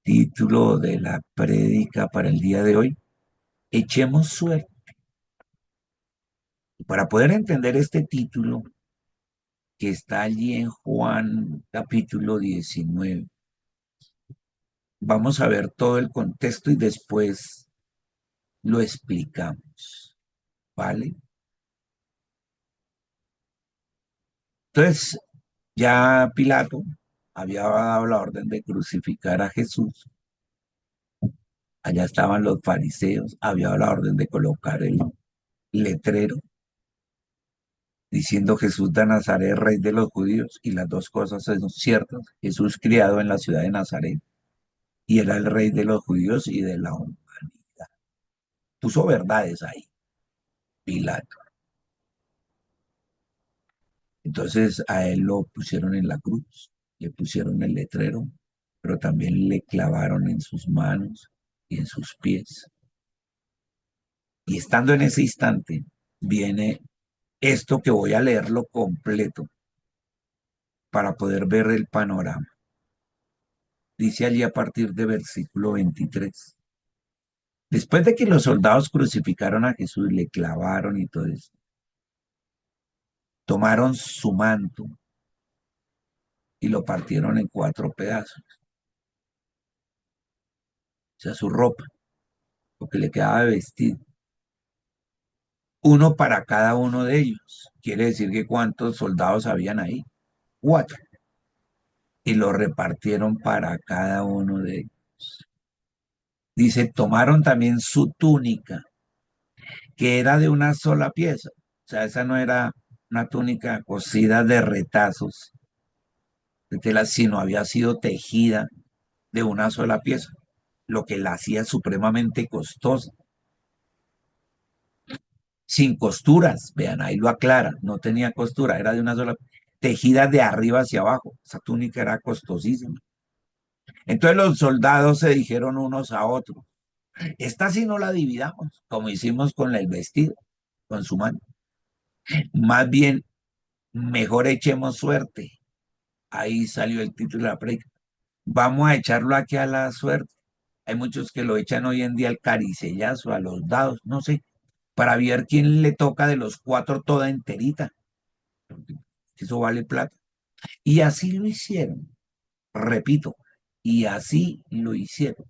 Título de la prédica para el día de hoy: Echemos suerte. Para poder entender este título que está allí en Juan capítulo 19, vamos a ver todo el contexto y después lo explicamos, ¿vale? Entonces, ya Pilato había dado la orden de crucificar a Jesús. Allá estaban los fariseos, había dado la orden de colocar el letrero diciendo Jesús de Nazaret, rey de los judíos, y las dos cosas son ciertas. Jesús criado en la ciudad de Nazaret, y era el rey de los judíos y de la humanidad. Puso verdades ahí, Pilato. Entonces a él lo pusieron en la cruz, le pusieron el letrero, pero también le clavaron en sus manos y en sus pies. Y estando en ese instante, viene esto que voy a leerlo completo para poder ver el panorama. Dice allí a partir de versículo 23. Después de que los soldados crucificaron a Jesús, le clavaron y todo eso, tomaron su manto y lo partieron en cuatro pedazos, o sea, su ropa, lo que le quedaba de vestido, uno para cada uno de ellos. Quiere decir que cuántos soldados habían ahí, cuatro, y lo repartieron para cada uno de ellos. Dice, tomaron también su túnica, que era de una sola pieza, o sea, esa no era una túnica cosida de retazos de tela, sino había sido tejida de una sola pieza, lo que la hacía supremamente costosa, sin costuras, vean, ahí lo aclara, no tenía costura, era de una sola, tejida de arriba hacia abajo, esa túnica era costosísima. Entonces los soldados se dijeron unos a otros, esta sí no la dividamos, como hicimos con el vestido, con su mano, más bien, mejor echemos suerte. Ahí salió el título de la prédica. Vamos a echarlo aquí a la suerte. Hay muchos que lo echan hoy en día al caricellazo, a los dados, no sé, para ver quién le toca de los cuatro toda enterita. Eso vale plata. Y así lo hicieron, repito, y así lo hicieron.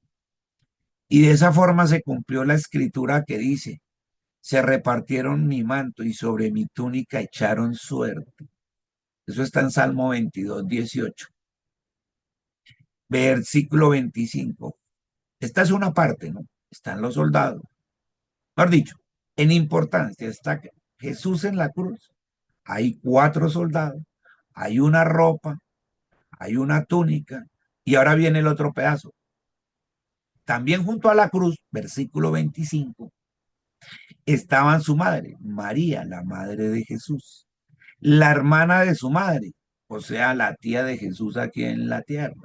Y de esa forma se cumplió la escritura que dice, se repartieron mi manto y sobre mi túnica echaron suerte. Eso está en Salmo 22:18. Versículo 25. Esta es una parte, ¿no? Están los soldados. Mejor dicho, en importancia está Jesús en la cruz. Hay cuatro soldados, hay una ropa, hay una túnica, y ahora viene el otro pedazo. También junto a la cruz, versículo 25, estaban su madre, María, la madre de Jesús, la hermana de su madre, o sea, la tía de Jesús aquí en la tierra.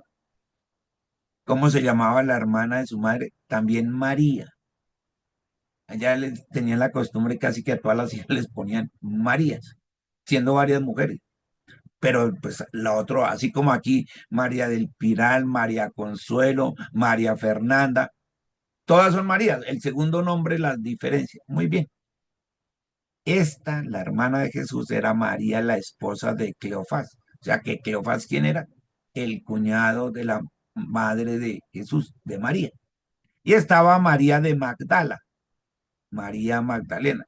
¿Cómo se llamaba la hermana de su madre? También María. Allá les tenían la costumbre casi que a todas las hijas les ponían Marías, siendo varias mujeres. Pero pues la otra, así como aquí, María del Pilar, María Consuelo, María Fernanda, todas son Marías. El segundo nombre las diferencia. Muy bien. Esta, la hermana de Jesús, era María, la esposa de Cleofás. O sea que Cleofás, ¿quién era? El cuñado de la madre de Jesús, de María. Y estaba María de Magdala, María Magdalena.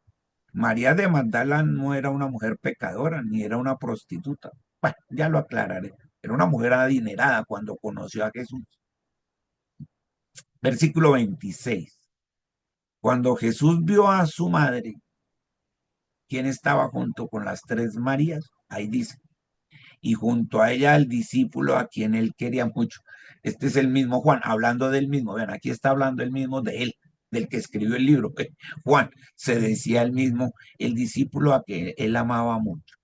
María de Magdala no era una mujer pecadora, ni era una prostituta. Bueno, ya lo aclararé. Era una mujer adinerada cuando conoció a Jesús. Versículo 26. Cuando Jesús vio a su madre, ¿quién estaba junto con las tres Marías? Ahí dice. Y junto a ella el discípulo a quien él quería mucho. Este es el mismo Juan, hablando del mismo. Vean, aquí está hablando el mismo de él, del que escribió el libro. Juan, se decía el mismo, el discípulo a que él amaba mucho.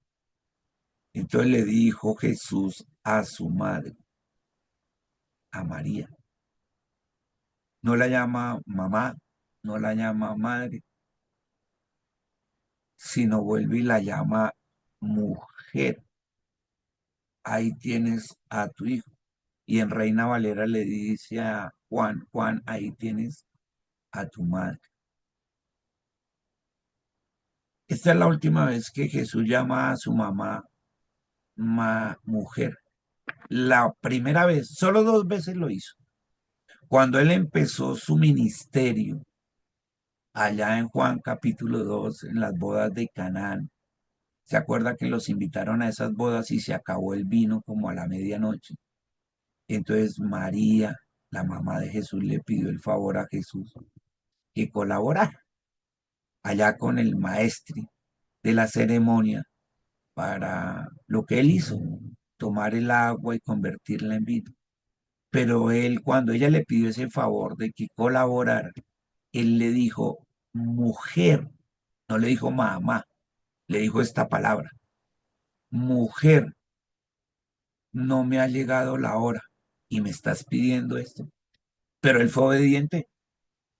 Entonces le dijo Jesús a su madre, a María. No la llama mamá, no la llama madre, sino vuelve y la llama mujer. Ahí tienes a tu hijo. Y en Reina Valera le dice a Juan, Juan, ahí tienes a tu madre. Esta es la última vez que Jesús llama a su mamá mujer. La primera vez, solo 2 veces lo hizo. Cuando él empezó su ministerio, allá en Juan capítulo 2 en las bodas de Canaán, ¿se acuerda que los invitaron a esas bodas y se acabó el vino como a la medianoche? Entonces María, la mamá de Jesús, le pidió el favor a Jesús que colaborara allá con el maestro de la ceremonia para lo que él hizo, tomar el agua y convertirla en vino. Pero él, cuando ella le pidió ese favor de que colaborara, él le dijo, mujer, no le dijo mamá, le dijo esta palabra, mujer, no me ha llegado la hora y me estás pidiendo esto. Pero él fue obediente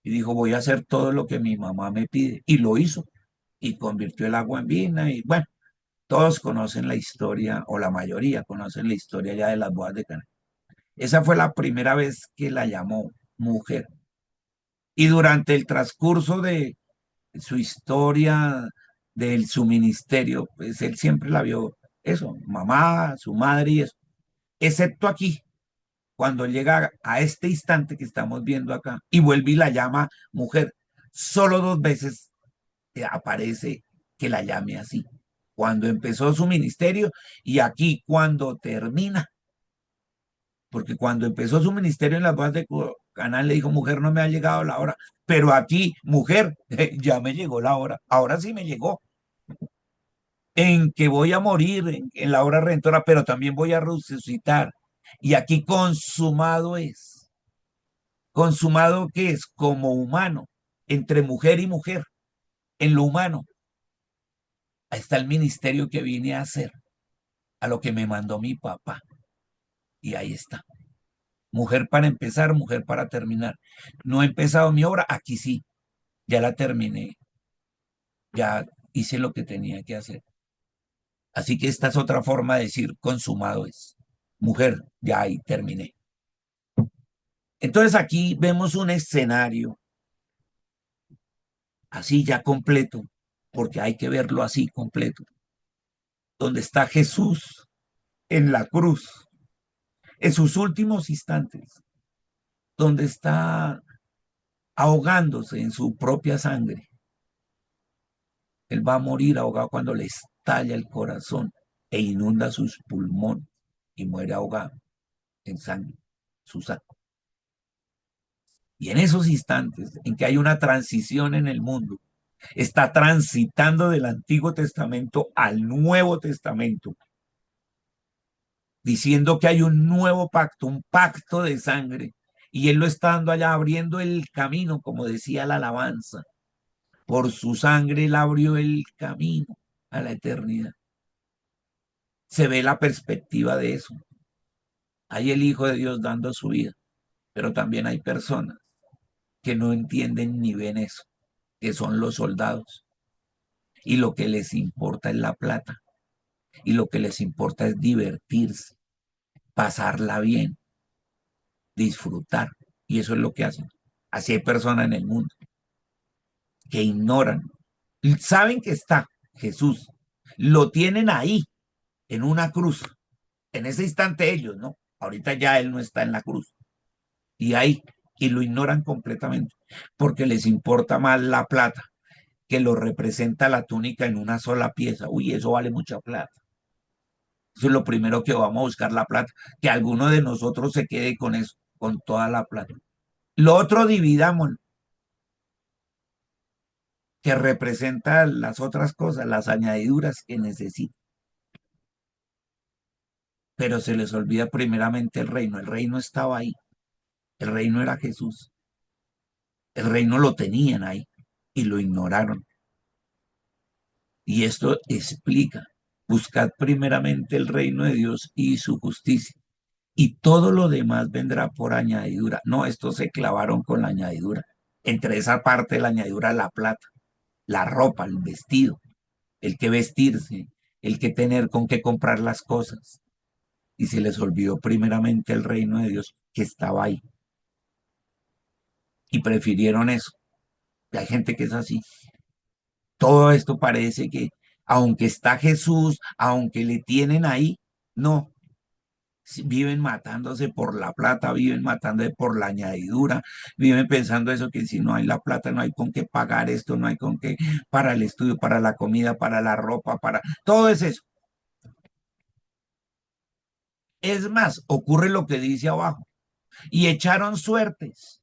y dijo, voy a hacer todo lo que mi mamá me pide. Y lo hizo y convirtió el agua en vino. Y bueno, todos conocen la historia, o la mayoría conocen la historia ya de las bodas de Cana. Esa fue la primera vez que la llamó mujer. Y durante el transcurso de su historia, de su ministerio, pues él siempre la vio eso, mamá, su madre y eso. Excepto aquí, cuando llega a este instante que estamos viendo acá y vuelve y la llama mujer. Solo 2 veces aparece que la llame así. Cuando empezó su ministerio y aquí cuando termina. Porque cuando empezó su ministerio en las bodas de Canaán le dijo, mujer, no me ha llegado la hora. Pero aquí, mujer, ya me llegó la hora. Ahora sí me llegó. En que voy a morir en la hora redentora, pero también voy a resucitar. Y aquí consumado es. Consumado que es como humano, entre mujer y mujer, en lo humano. Ahí está el ministerio que vine a hacer, a lo que me mandó mi papá. Y ahí está. Mujer para empezar, mujer para terminar. No he empezado mi obra, aquí sí, ya la terminé, ya hice lo que tenía que hacer. Así que esta es otra forma de decir consumado es. Mujer, ya ahí terminé. Entonces aquí vemos un escenario así ya completo, porque hay que verlo así completo, donde está Jesús en la cruz, en sus últimos instantes, donde está ahogándose en su propia sangre. Él va a morir ahogado cuando le estalla el corazón e inunda sus pulmones y muere ahogado en sangre, su sangre. Y en esos instantes en que hay una transición en el mundo, está transitando del Antiguo Testamento al Nuevo Testamento, diciendo que hay un nuevo pacto, un pacto de sangre, y él lo está dando allá, abriendo el camino, como decía la alabanza. Por su sangre él abrió el camino a la eternidad. Se ve la perspectiva de eso. Hay el Hijo de Dios dando su vida, pero también hay personas que no entienden ni ven eso, que son los soldados, y lo que les importa es la plata, y lo que les importa es divertirse, pasarla bien, disfrutar, y eso es lo que hacen. Así hay personas en el mundo que ignoran, saben que está Jesús, lo tienen ahí, en una cruz, en ese instante ellos, ¿no? Ahorita ya él no está en la cruz, y ahí, y lo ignoran completamente, porque les importa más la plata, que lo representa la túnica en una sola pieza. Uy, eso vale mucha plata. Eso es lo primero que vamos a buscar, la plata, que alguno de nosotros se quede con eso, con toda la plata. Lo otro dividamos, que representa las otras cosas, las añadiduras que necesita. Pero se les olvida primeramente el reino. El reino estaba ahí. El reino era Jesús. El reino lo tenían ahí y lo ignoraron. Y esto explica, buscad primeramente el reino de Dios y su justicia, y todo lo demás vendrá por añadidura. No, estos se clavaron con la añadidura. Entre esa parte de la añadidura, la plata, la ropa, el vestido, el que vestirse, el que tener con qué comprar las cosas. y se les olvidó primeramente el reino de Dios que estaba ahí y prefirieron eso. Y hay gente que es así. Todo esto parece que, aunque está Jesús, aunque le tienen ahí, no, viven matándose por la plata, viven matándose por la añadidura, viven pensando eso, que si no hay la plata, no hay con qué pagar esto, no hay con qué para el estudio, para la comida, para la ropa, para todo es eso. Es más, ocurre lo que dice abajo, y echaron suertes.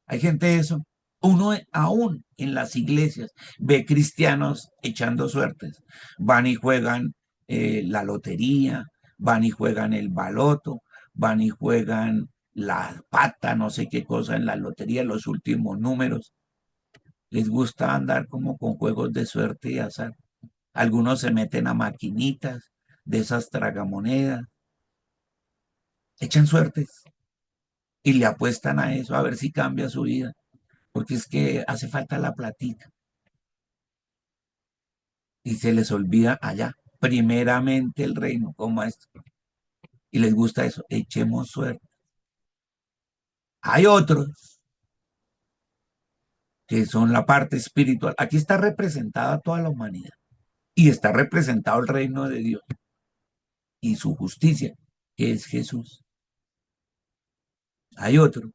Hay gente de eso. Uno aún en las iglesias ve cristianos echando suertes. Van y juegan la lotería, van y juegan el baloto, van y juegan la pata, no sé qué cosa en la lotería, los últimos números. Les gusta andar como con juegos de suerte y azar. Algunos se meten a maquinitas de esas tragamonedas, echan suertes y le apuestan a eso a ver si cambia su vida, porque es que hace falta la platita y se les olvida allá, primeramente el reino, como esto, y les gusta eso, echemos suerte. Hay otros que son la parte espiritual. Aquí está representada toda la humanidad y está representado el reino de Dios y su justicia, que es Jesús. Hay otro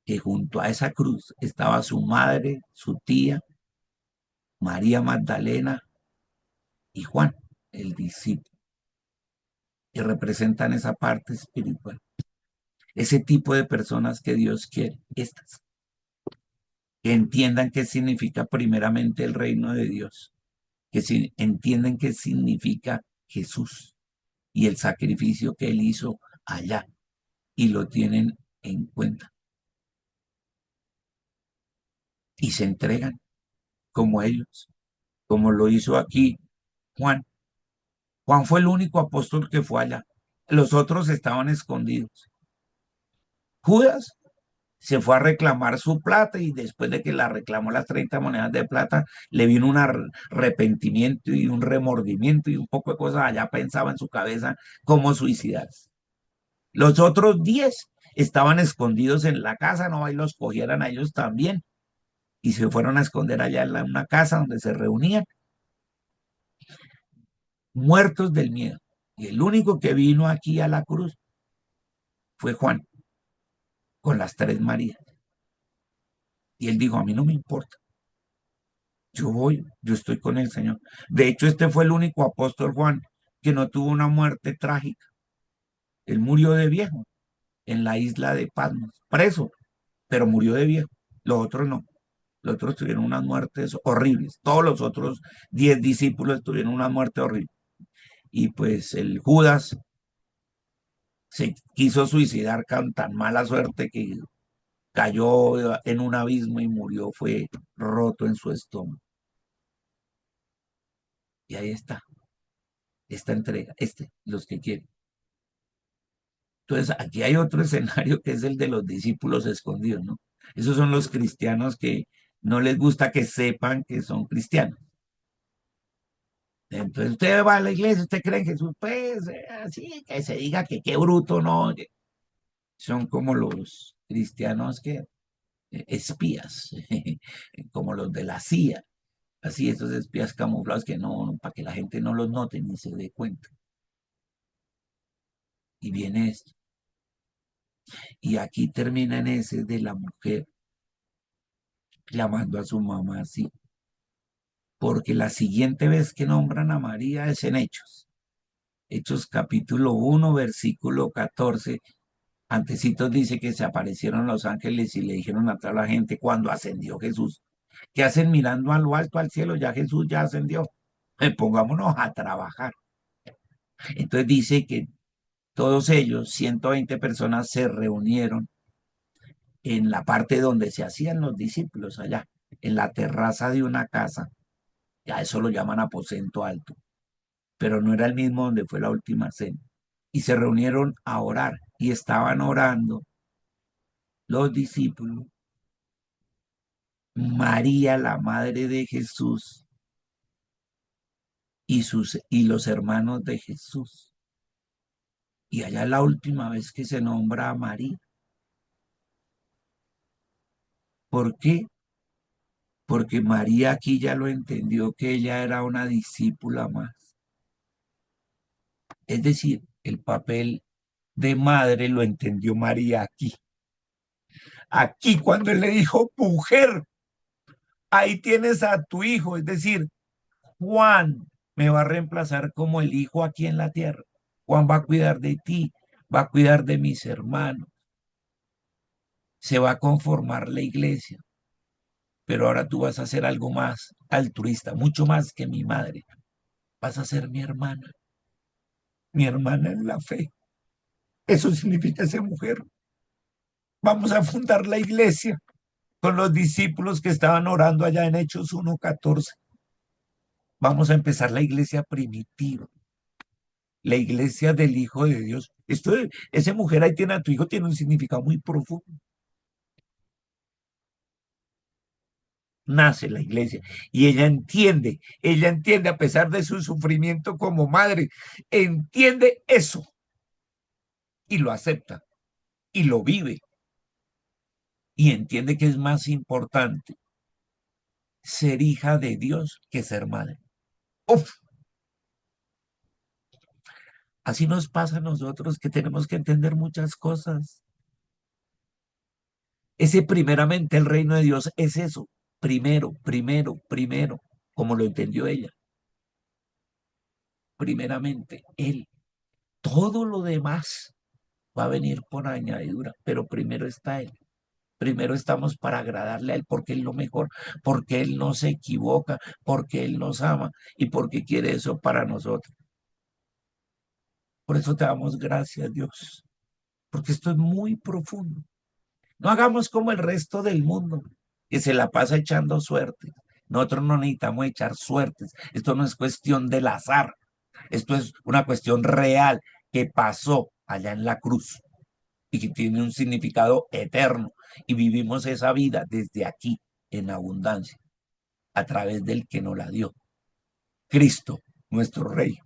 que junto a esa cruz estaba su madre, su tía, María Magdalena y Juan, el discípulo, que representan esa parte espiritual. Ese tipo de personas que Dios quiere, estas, que entiendan qué significa primeramente el reino de Dios, que entienden qué significa Jesús y el sacrificio que Él hizo allá y lo tienen en cuenta y se entregan como ellos, como lo hizo aquí Juan. Juan fue el único apóstol que fue allá. Los otros estaban escondidos. Judas se fue a reclamar su plata y después de que la reclamó las 30 monedas de plata, le vino un arrepentimiento y un remordimiento y un poco de cosas. Allá pensaba en su cabeza cómo suicidarse. Los otros 10 estaban escondidos en la casa, no ahí los cogieran a ellos también y se fueron a esconder allá en una casa donde se reunían, muertos del miedo. Y el único que vino aquí a la cruz fue Juan, con las tres Marías. Y él dijo, a mí no me importa. Yo voy, yo estoy con el Señor. De hecho, este fue el único apóstol Juan que no tuvo una muerte trágica. Él murió de viejo en la isla de Patmos, preso, pero murió de viejo. Los otros no. Los otros tuvieron unas muertes horribles. Todos los otros 10 discípulos tuvieron una muerte horrible. Y pues el Judas se quiso suicidar con tan mala suerte que cayó en un abismo y murió, fue roto en su estómago. Y ahí está, esta entrega, los que quieren. Entonces, aquí hay otro escenario que es el de los discípulos escondidos, ¿no? Esos son los cristianos que no les gusta que sepan que son cristianos. Entonces, usted va a la iglesia, usted cree en Jesús, pues así, que se diga que qué bruto, ¿no? Son como los cristianos que espías, como los de la CIA, así, esos espías camuflados que no, para que la gente no los note ni se dé cuenta. Y viene esto. Y aquí termina en ese de la mujer llamando a su mamá así, porque la siguiente vez que nombran a María es en Hechos. Hechos capítulo 1 versículo 14. Antecitos dice que se aparecieron los ángeles y le dijeron a toda la gente cuando ascendió Jesús. ¿Qué hacen mirando a lo alto al cielo? Ya Jesús ya ascendió. Pongámonos a trabajar. Entonces dice que todos ellos, 120 personas, se reunieron en la parte donde se hacían los discípulos, allá, en la terraza de una casa. Ya eso lo llaman aposento alto, pero no era el mismo donde fue la última cena. Y se reunieron a orar y estaban orando los discípulos, María, la madre de Jesús, y los hermanos de Jesús. Y allá es la última vez que se nombra a María. ¿Por qué? Porque María aquí ya lo entendió que ella era una discípula más. Es decir, el papel de madre lo entendió María aquí. Aquí cuando él le dijo, mujer, ahí tienes a tu hijo, es decir, Juan me va a reemplazar como el hijo aquí en la tierra. Juan va a cuidar de ti, va a cuidar de mis hermanos, se va a conformar la iglesia, pero ahora tú vas a hacer algo más altruista, mucho más que mi madre. Vas a ser mi hermana en la fe. Eso significa ser mujer. Vamos a fundar la iglesia con los discípulos que estaban orando allá en Hechos 1:14. Vamos a empezar la iglesia primitiva, la iglesia del Hijo de Dios. Esa mujer ahí tiene a tu hijo, tiene un significado muy profundo. Nace la iglesia y ella entiende a pesar de su sufrimiento como madre, entiende eso y lo acepta y lo vive y entiende que es más importante ser hija de Dios que ser madre. Uf, así nos pasa a nosotros que tenemos que entender muchas cosas. Ese primeramente el reino de Dios es eso, primero, primero, primero, como lo entendió ella, primeramente Él. Todo lo demás va a venir por añadidura, pero primero está Él. Primero estamos para agradarle a Él porque Él es lo mejor, porque Él no se equivoca, porque Él nos ama y porque quiere eso para nosotros. Por eso te damos gracias, Dios, porque esto es muy profundo. No hagamos como el resto del mundo, que se la pasa echando suerte. Nosotros no necesitamos echar suertes. Esto no es cuestión del azar. Esto es una cuestión real que pasó allá en la cruz y que tiene un significado eterno. Y vivimos esa vida desde aquí, en abundancia, a través del que nos la dio. Cristo, nuestro Rey.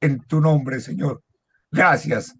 En tu nombre, Señor. Gracias.